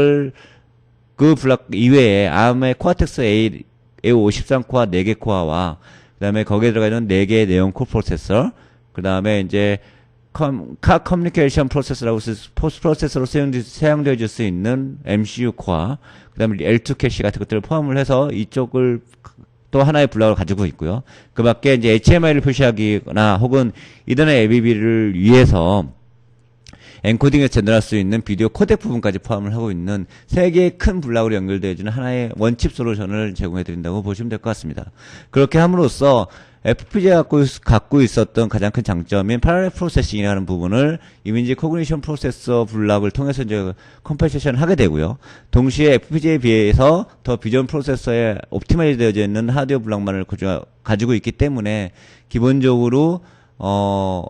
이외에 ARM의 코어텍스 A53 코어 4개 코어와, 그 다음에 거기에 들어가 있는 4개의 네온 코어 프로세서, 그 다음에 이제 카 커뮤니케이션 프로세서라고 포스트 프로세서로 사용되어질 수 있는 MCU 코어, 그 다음에 L2 캐시 같은 것들을 포함을 해서 이쪽을 또 하나의 블록을 가지고 있고요. 그 밖에 이제 HMI를 표시하기나 혹은 이더넷 ABB를 위해서 엔코딩에서 제너할 수 있는 비디오 코덱 부분까지 포함을 하고 있는 3개의 큰 블록으로 연결되어지는 하나의 원칩 솔루션을 제공해드린다고 보시면 될 것 같습니다. 그렇게 함으로써 FPGA가 갖고 있었던 가장 큰 장점인 패러럴 프로세싱이라는 부분을 이미지 코그니션 프로세서 블록을 통해서 이제 컴패시션을 하게 되고요. 동시에 FPGA에 비해서 더 비전 프로세서에 옵티마이즈 되어져 있는 하드웨어 블록만을 가지고 있기 때문에 기본적으로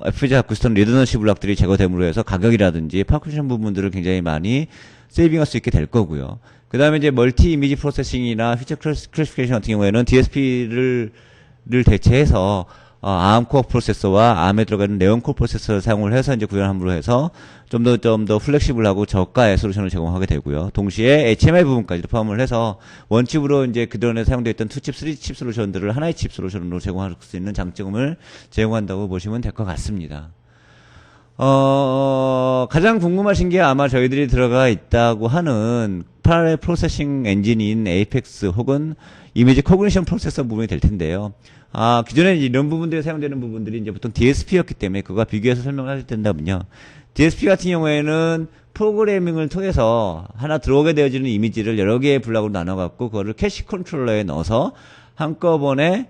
FPGA가 갖고 있었던 리더넌시 블록들이 제거됨으로 해서 가격이라든지 파쿠션 부분들을 굉장히 많이 세이빙할 수 있게 될 거고요. 그 다음에 이제 멀티 이미지 프로세싱이나 피처 클래시피케이션 같은 경우에는 DSP를 대체해서 ARM 코어 프로세서와 ARM에 들어가는 네온 코어 프로세서를 사용을 해서 이제 구현함으로 해서 좀 더 플렉시블하고 저가의 솔루션을 제공하게 되고요. 동시에 HMI 부분까지도 포함을 해서 원칩으로 이제 그동안에 사용되어 있던 2칩, 3칩 솔루션들을 하나의 칩 솔루션으로 제공할 수 있는 장점을 제공한다고 보시면 될 것 같습니다. 가장 궁금하신 게 아마 저희들이 들어가 있다고 하는 패러럴 프로세싱 엔진인 에이펙스 혹은 이미지 코그니션 프로세서 부분이 될 텐데요. 기존에 이런 부분들이 사용되는 부분들이 이제 보통 DSP였기 때문에 그거와 비교해서 설명을 하실 텐다면요. DSP 같은 경우에는 프로그래밍을 통해서 하나 들어오게 되어지는 이미지를 여러 개의 블록으로 나눠갖고 그거를 캐시 컨트롤러에 넣어서 한꺼번에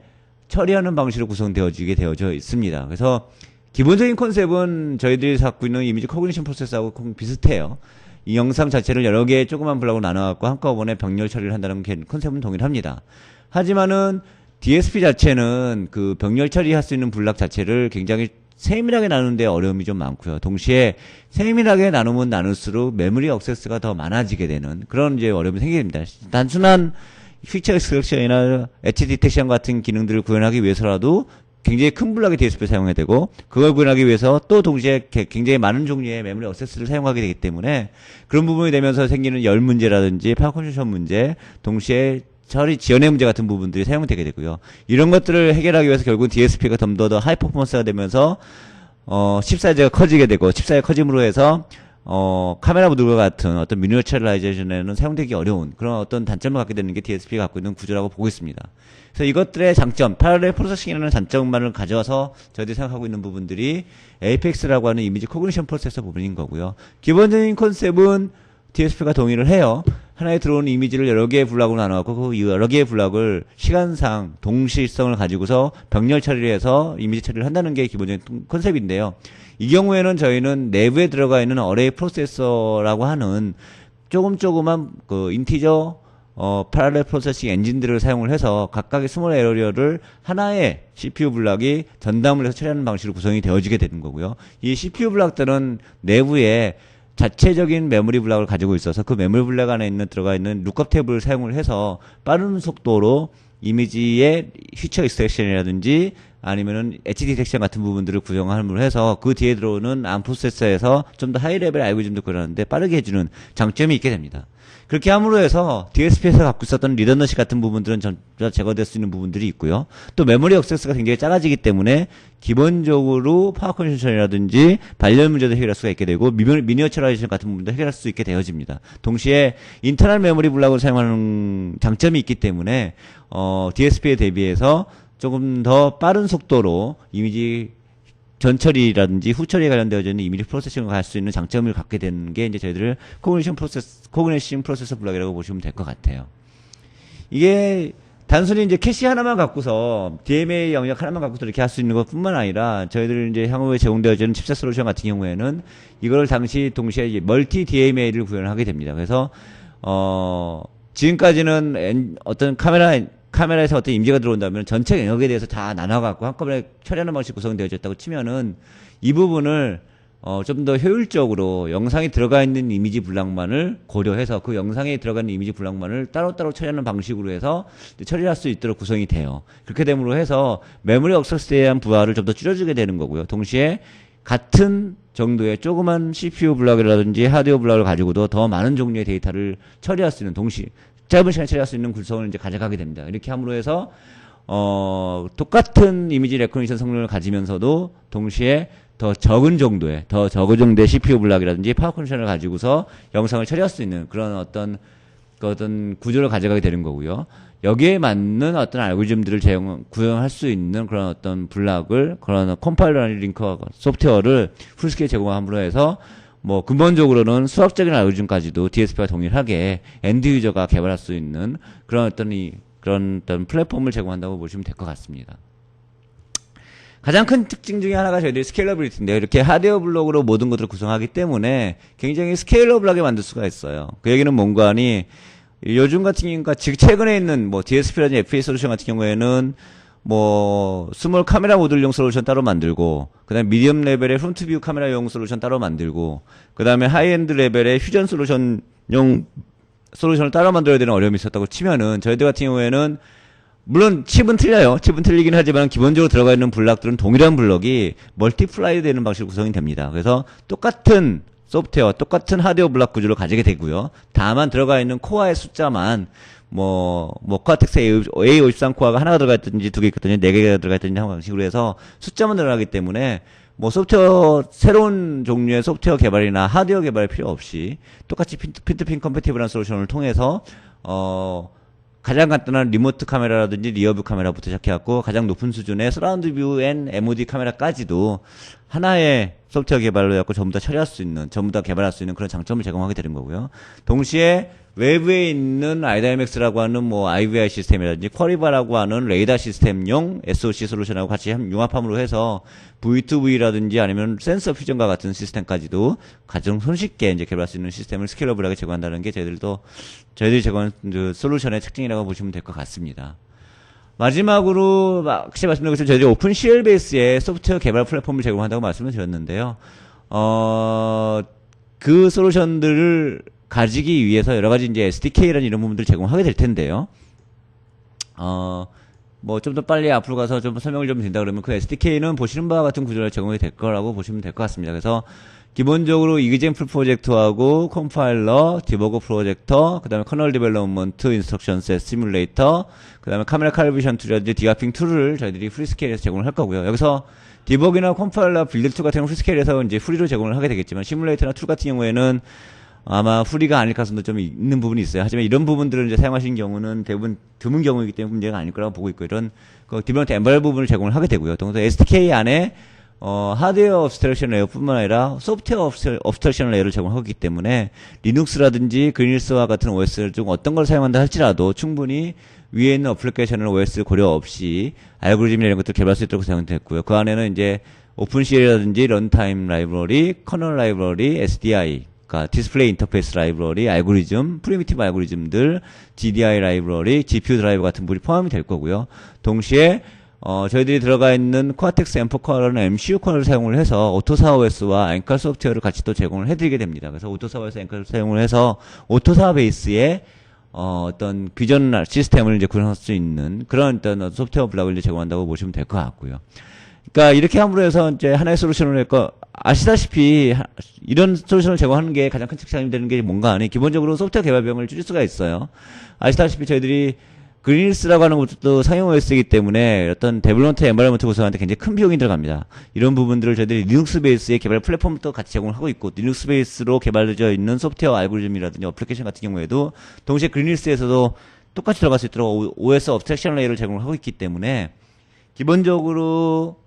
처리하는 방식으로 구성되어지게 되어져 있습니다. 그래서 기본적인 컨셉은 저희들이 갖고 있는 이미지 코그니션 프로세서하고 비슷해요. 이 영상 자체를 여러 개의 조그만 블록으로 나눠갖고 한꺼번에 병렬 처리를 한다는 컨셉은 동일합니다. 하지만은 DSP 자체는 그 병렬 처리할 수 있는 블록 자체를 굉장히 세밀하게 나누는데 어려움이 좀 많고요. 동시에 세밀하게 나누면 나눌수록 메모리 액세스가 더 많아지게 되는 그런 이제 어려움이 생기게 됩니다. 단순한 피처 익스트랙션이나 엣지 디텍션 같은 기능들을 구현하기 위해서라도 굉장히 큰 블록의 DSP를 사용해야 되고, 그걸 구현하기 위해서 또 동시에 굉장히 많은 종류의 메모리 액세스를 사용하게 되기 때문에 그런 부분이 되면서 생기는 열 문제라든지 파워 컨저션 문제, 동시에 처리 지연의 문제 같은 부분들이 사용되게 되고요. 이런 것들을 해결하기 위해서 결국은 DSP가 좀 더 하이 퍼포먼스가 되면서 칩 사이즈가 커지게 되고, 칩 사이즈가 커짐으로 해서 카메라 모듈과 같은 어떤 미니어처라이제이션에는 사용되기 어려운 그런 어떤 단점을 갖게 되는 게 DSP가 갖고 있는 구조라고 보고 있습니다. 그래서 이것들의 장점, 패러럴 프로세싱이라는 장점만을 가져와서 저희들이 생각하고 있는 부분들이 에이펙스라고 하는 이미지 코그니션 프로세서 부분인 거고요. 기본적인 컨셉은 DSP가 동의를 해요. 하나에 들어오는 이미지를 여러 개의 블록으로 나눠갖고 그 여러 개의 블록을 시간상 동시성을 가지고서 병렬 처리를 해서 이미지 처리를 한다는 게 기본적인 컨셉인데요. 이 경우에는 저희는 내부에 들어가 있는 어레이 프로세서라고 하는 조그만 그 인티저 패러렐 프로세싱 엔진들을 사용을 해서 각각의 스몰 에러리어를 하나의 CPU 블락이 전담을 해서 처리하는 방식으로 구성이 되어지게 되는 거고요. 이 CPU 블락들은 내부에 자체적인 메모리 블락을 가지고 있어서 그 메모리 블락 안에 들어가 있는 룩업 탭을 사용을 해서 빠른 속도로 이미지의 휘처 익스트랙션이라든지 아니면은 엣지 디텍션 같은 부분들을 구성함으로 해서 그 뒤에 들어오는 암 프로세서에서 좀 더 하이 레벨 알고리즘도 그러는데 빠르게 해주는 장점이 있게 됩니다. 그렇게 함으로 해서 DSP에서 갖고 있었던 리던던시 같은 부분들은 전부 제거될 수 있는 부분들이 있고요. 또 메모리 액세스가 굉장히 작아지기 때문에 기본적으로 파워 컨디션이라든지 발열 문제도 해결할 수가 있게 되고 미니어처라이제이션 같은 부분도 해결할 수 있게 되어집니다. 동시에 인터널 메모리 블락을 사용하는 장점이 있기 때문에 DSP에 대비해서 조금 더 빠른 속도로 이미지 전처리라든지 후처리에 관련되어져 있는 이미지 프로세싱을 갈 수 있는 장점을 갖게 되는 게 이제 저희들 코그니션 프로세서 블락이라고 보시면 될 것 같아요. 이게 단순히 이제 캐시 하나만 갖고서 DMA 영역 하나만 갖고서 이렇게 할 수 있는 것뿐만 아니라 저희들 이제 향후에 제공되어지는 칩셋 솔루션 같은 경우에는 이걸 동시에 멀티 DMA를 구현을 하게 됩니다. 그래서 지금까지는 어떤 카메라에서 어떤 임지가 들어온다면 전체 영역에 대해서 다 나눠갖고 한꺼번에 처리하는 방식이 구성되어졌다고 치면은 이 부분을 좀 더 효율적으로 영상에 들어가 있는 이미지 블락만을 고려해서 그 영상에 들어가 있는 이미지 블락만을 따로따로 처리하는 방식으로 해서 처리할 수 있도록 구성이 돼요. 그렇게 됨으로 해서 메모리 액세스에 대한 부하를 좀 더 줄여주게 되는 거고요. 동시에 같은 정도의 조그만 CPU 블락이라든지 하드웨어 블락을 가지고도 더 많은 종류의 데이터를 처리할 수 있는 짧은 시간에 처리할 수 있는 구성을 이제 가져가게 됩니다. 이렇게 함으로 해서, 똑같은 이미지 레코니션 성능을 가지면서도 동시에 더 적은 정도의 CPU 블락이라든지 파워 컨디션을 가지고서 영상을 처리할 수 있는 그런 어떤 구조를 가져가게 되는 거고요. 여기에 맞는 어떤 알고리즘들을 구현할 수 있는 그런 어떤 블락을, 그런 컴파일러나 링커 소프트웨어를 풀스케일 제공함으로 해서 근본적으로는 수학적인 알고리즘까지도 DSP와 동일하게 엔드 유저가 개발할 수 있는 그런 어떤 플랫폼을 제공한다고 보시면 될 것 같습니다. 가장 큰 특징 중에 하나가 저희들이 스케일러빌리티인데요. 이렇게 하드웨어 블록으로 모든 것들을 구성하기 때문에 굉장히 스케일러블하게 만들 수가 있어요. 그 얘기는 뭔가 하니 요즘 같은 경우가 최근에 있는 DSP라든지 FA 솔루션 같은 경우에는 스몰 카메라 모듈용 솔루션 따로 만들고, 그 다음에 미디엄 레벨의 프론트 뷰 카메라용 솔루션 따로 만들고, 그 다음에 하이엔드 레벨의 휴전 솔루션용 솔루션을 따로 만들어야 되는 어려움이 있었다고 치면은, 저희들 같은 경우에는, 물론 칩은 틀려요. 칩은 틀리긴 하지만 기본적으로 들어가 있는 블락들은 동일한 블럭이 멀티플라이 되는 방식으로 구성이 됩니다. 그래서 똑같은 소프트웨어, 똑같은 하드웨어 블락 구조를 가지게 되고요. 다만 들어가 있는 코어의 숫자만 코아텍스 A53 코어가 하나가 들어가 있든지 두 개 있거든요. 네 개가 들어가 있든지 하는 방식으로 해서 숫자만 늘어나기 때문에 새로운 종류의 소프트웨어 개발이나 하드웨어 개발이 필요 없이 똑같이 핀투핀 컴패티블한 솔루션을 통해서, 가장 간단한 리모트 카메라라든지 리어뷰 카메라부터 시작해갖고 가장 높은 수준의 서라운드 뷰 앤 MOD 카메라까지도 하나의 소프트웨어 개발로 해갖고 전부 다 개발할 수 있는 그런 장점을 제공하게 되는 거고요. 동시에 외부에 있는 아이다이맥스라고 하는 IVI 시스템이라든지 쿼리바라고 하는 레이더 시스템용 SoC 솔루션하고 같이 융합함으로 해서 V2V라든지 아니면 센서 퓨전과 같은 시스템까지도 가장 손쉽게 이제 개발할 수 있는 시스템을 스케일러블하게 제공한다는 게 저희들이 제공한 솔루션의 특징이라고 보시면 될 것 같습니다. 마지막으로 혹시 말씀드린 것처럼 저희들이 오픈CL 베이스의 소프트웨어 개발 플랫폼을 제공한다고 말씀을 드렸는데요. 그 솔루션들을 가지기 위해서 여러 가지 이제 SDK라는 이런 부분들을 제공하게 될 텐데요. 좀 더 빨리 앞으로 가서 좀 설명을 좀 드린다 그러면 그 SDK는 보시는 바와 같은 구조를 제공이 될 거라고 보시면 될 것 같습니다. 그래서 기본적으로 이그젠플 프로젝트하고 컴파일러, 디버거 프로젝터, 그 다음에 커널 디벨롭먼트, 인스트럭션 셋, 시뮬레이터, 그 다음에 카메라 칼리브레이션 툴이라든지 디가핑 툴을 저희들이 프리스케일에서 제공을 할 거고요. 여기서 디버그나 컴파일러, 빌드 툴 같은 경우 프리스케일에서 이제 프리로 제공을 하게 되겠지만 시뮬레이터나 툴 같은 경우에는 아마 프리가 아닐 가능성도 좀 있는 부분이 있어요. 하지만 이런 부분들을 이제 사용하시는 경우는 대부분 드문 경우이기 때문에 문제가 아닐 거라고 보고 있고, 이런 디벨롭먼트 엠버럴 부분을 제공을 하게 되고요. 또 SDK 안에 하드웨어 업스트럭션 레이어뿐만 아니라 소프트웨어 업스트럭션 레이어를 제공하기 때문에 리눅스라든지 그리닐스와 같은 OS 중 어떤 걸 사용한다 할지라도 충분히 위에 있는 어플리케이션을 OS 고려 없이 알고리즘이나 이런 것들을 개발할 수 있도록 구성됐고요. 그 안에는 이제 오픈CL이라든지 런타임 라이브러리, 커널 라이브러리, SDI, 그러니까 디스플레이 인터페이스 라이브러리, 알고리즘, 프리미티브 알고리즘들, GDI 라이브러리, GPU 드라이버 같은 부분이 포함이 될 거고요. 동시에 저희들이 들어가 있는 코아텍스 M4 코어라는 MCU 코어를 사용을 해서 오토사 OS와 엔칼 소프트웨어를 같이 또 제공을 해드리게 됩니다. 그래서 오토사 OS 엔칼 사용을 해서 오토사 베이스의 어떤 비전 시스템을 이제 구현할 수 있는 그런 어떤 소프트웨어 블록을 이제 제공한다고 보시면 될 것 같고요. 그러니까 이렇게 함으로 해서 이제 하나의 솔루션을 했고, 아시다시피 이런 솔루션을 제공하는 게 가장 큰 측장이 되는 게 뭔가 하니 기본적으로 소프트웨어 개발 비용을 줄일 수가 있어요. 아시다시피 저희들이 그리니스라고 하는 것도 상용 OS이기 때문에 어떤 데블런트 엔바이러먼트 구성하는데 굉장히 큰 비용이 들어갑니다. 이런 부분들을 저희들이 리눅스 베이스의 개발 플랫폼도 같이 제공을 하고 있고, 리눅스 베이스로 개발되어 있는 소프트웨어 알고리즘이라든지 어플리케이션 같은 경우에도 동시에 그리니스에서도 똑같이 들어갈 수 있도록 OS 업스트랙션 레이어를 제공을 하고 있기 때문에 기본적으로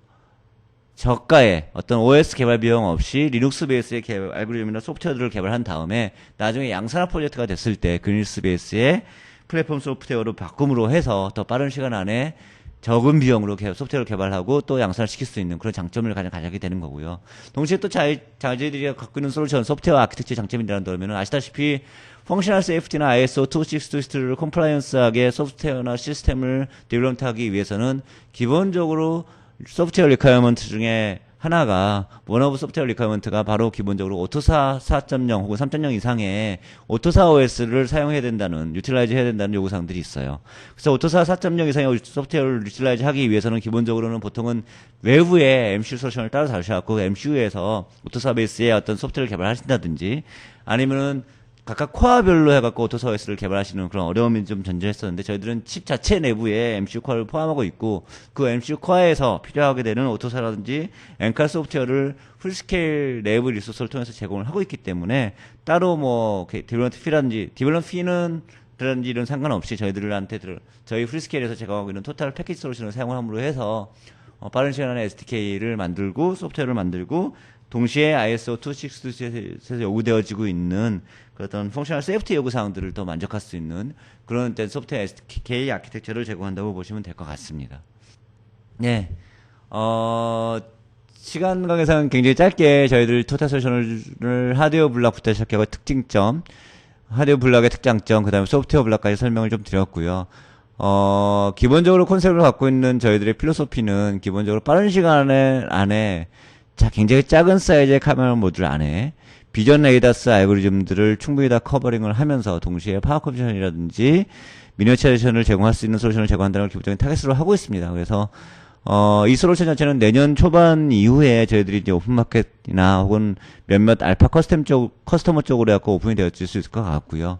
저가의 어떤 OS 개발 비용 없이 리눅스 베이스의 알고리즘이나 소프트웨어들을 개발한 다음에 나중에 양산화 프로젝트가 됐을 때 그리니스 베이스의 플랫폼 소프트웨어로 바꿈으로 해서 더 빠른 시간 안에 적은 비용으로 소프트웨어를 개발하고 또 양산을 시킬 수 있는 그런 장점을 가지게 되는 거고요. 동시에 또 저희들이 갖고 있는 솔루션 소프트웨어 아키텍처 장점이라는 거면 아시다시피 펑셔널 세이프티나 ISO 26262를 컴플라이언스하게 소프트웨어나 시스템을 디벨롭하기 위해서는 기본적으로 소프트웨어 리퀘어먼트 중에 하나가 원오브 소프트웨어 리퀘어먼트가 바로 기본적으로 오토사 4.0 혹은 3.0 이상의 오토사 OS를 사용해야 된다는, 유틸라이즈 해야 된다는 요구사항들이 있어요. 그래서 오토사 4.0 이상의 소프트웨어를 유틸라이즈 하기 위해서는 기본적으로는 보통은 외부의 MCU 솔루션을 따로 다루셔갖고 MCU에서 오토사 베이스의 어떤 소프트웨어를 개발하신다든지 아니면은 각각 코어별로 해갖고 오토사 OS를 개발하시는 그런 어려움이 좀 존재했었는데, 저희들은 칩 자체 내부에 MCU 코어를 포함하고 있고 그 MCU 코어에서 필요하게 되는 오토사라든지 엔칼 소프트웨어를 풀스케일 내부 리소스를 통해서 제공을 하고 있기 때문에 따로 뭐 디벨롭먼트 피는 이런 상관없이 저희들한테 저희 풀스케일에서 제공하고 있는 토탈 패키지 솔루션을 사용함으로 해서 빠른 시간 안에 SDK를 만들고 소프트웨어를 만들고 동시에 ISO 26262에서 요구되어지고 있는 그런 펑셔널 세이프티 요구사항들을 더 만족할 수 있는 그런 소프트웨어 SDK 아키텍처를 제공한다고 보시면 될 것 같습니다. 네. 시간 관계상 굉장히 짧게 저희들 토탈 솔루션을 하드웨어 블록부터 시작하고 특징점, 하드웨어 블록의 특장점, 그 다음에 소프트웨어 블록까지 설명을 좀 드렸고요. 기본적으로 컨셉을 갖고 있는 저희들의 필로소피는 기본적으로 빠른 시간 안에 굉장히 작은 사이즈의 카메라 모듈 안에 비전 에이다스 알고리즘들을 충분히 다 커버링을 하면서 동시에 파워 컴퓨테이션이라든지 미니어처레이션을 제공할 수 있는 솔루션을 제공한다는 걸 기본적인 타겟으로 하고 있습니다. 그래서 이 솔루션 자체는 내년 초반 이후에 저희들이 이제 오픈마켓이나 혹은 몇몇 알파 커스터머 쪽으로 해갖고 오픈이 되어질 수 있을 것 같고요.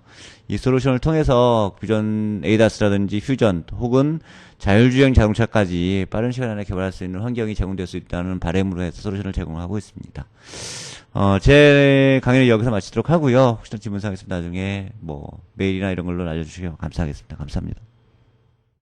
이 솔루션을 통해서 비전 에이다스라든지 퓨전 혹은 자율주행 자동차까지 빠른 시간 안에 개발할 수 있는 환경이 제공될 수 있다는 바람으로 해서 솔루션을 제공하고 있습니다. 제 강의는 여기서 마치도록 하고요. 혹시나 질문사항 있으면 나중에 뭐 메일이나 이런 걸로 알려주시면 감사하겠습니다. 감사합니다.